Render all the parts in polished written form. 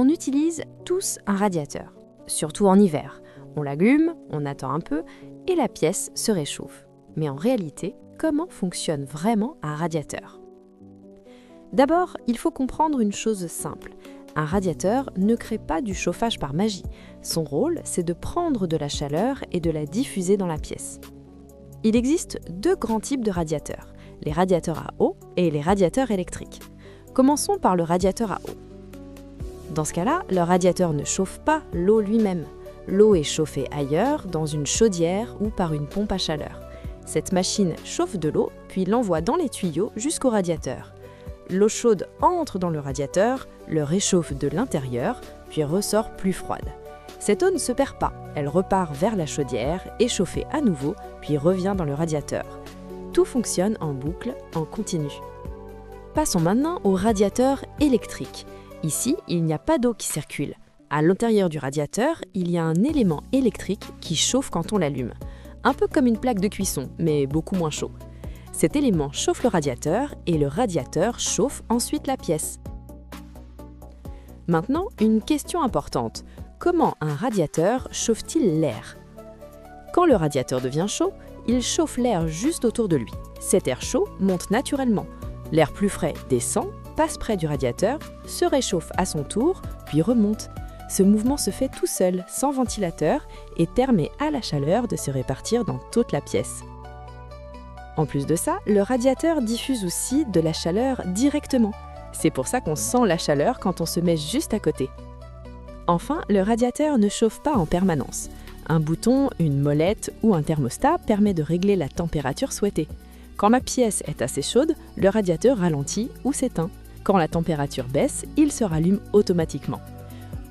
On utilise tous un radiateur, surtout en hiver. On l'allume, on attend un peu et la pièce se réchauffe. Mais en réalité, comment fonctionne vraiment un radiateur? D'abord, il faut comprendre une chose simple. Un radiateur ne crée pas du chauffage par magie. Son rôle, c'est de prendre de la chaleur et de la diffuser dans la pièce. Il existe deux grands types de radiateurs, les radiateurs à eau et les radiateurs électriques. Commençons par le radiateur à eau. Dans ce cas-là, le radiateur ne chauffe pas l'eau lui-même. L'eau est chauffée ailleurs, dans une chaudière ou par une pompe à chaleur. Cette machine chauffe de l'eau, puis l'envoie dans les tuyaux jusqu'au radiateur. L'eau chaude entre dans le radiateur, le réchauffe de l'intérieur, puis ressort plus froide. Cette eau ne se perd pas, elle repart vers la chaudière, est chauffée à nouveau, puis revient dans le radiateur. Tout fonctionne en boucle, en continu. Passons maintenant au radiateur électrique. Ici, il n'y a pas d'eau qui circule. À l'intérieur du radiateur, il y a un élément électrique qui chauffe quand on l'allume. Un peu comme une plaque de cuisson, mais beaucoup moins chaud. Cet élément chauffe le radiateur et le radiateur chauffe ensuite la pièce. Maintenant, une question importante. Comment un radiateur chauffe-t-il l'air? Quand le radiateur devient chaud, il chauffe l'air juste autour de lui. Cet air chaud monte naturellement. L'air plus frais descend, passe près du radiateur, se réchauffe à son tour, puis remonte. Ce mouvement se fait tout seul, sans ventilateur, et permet à la chaleur de se répartir dans toute la pièce. En plus de ça, le radiateur diffuse aussi de la chaleur directement. C'est pour ça qu'on sent la chaleur quand on se met juste à côté. Enfin, le radiateur ne chauffe pas en permanence. Un bouton, une molette ou un thermostat permet de régler la température souhaitée. Quand la pièce est assez chaude, le radiateur ralentit ou s'éteint. Quand la température baisse, il se rallume automatiquement.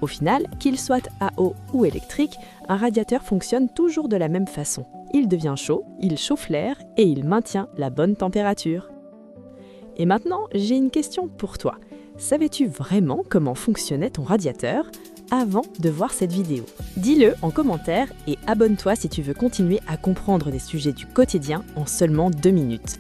Au final, qu'il soit à eau ou électrique, un radiateur fonctionne toujours de la même façon. Il devient chaud, il chauffe l'air et il maintient la bonne température. Et maintenant, j'ai une question pour toi. Savais-tu vraiment comment fonctionnait ton radiateur avant de voir cette vidéo? Dis-le en commentaire et abonne-toi si tu veux continuer à comprendre des sujets du quotidien en seulement 2 minutes.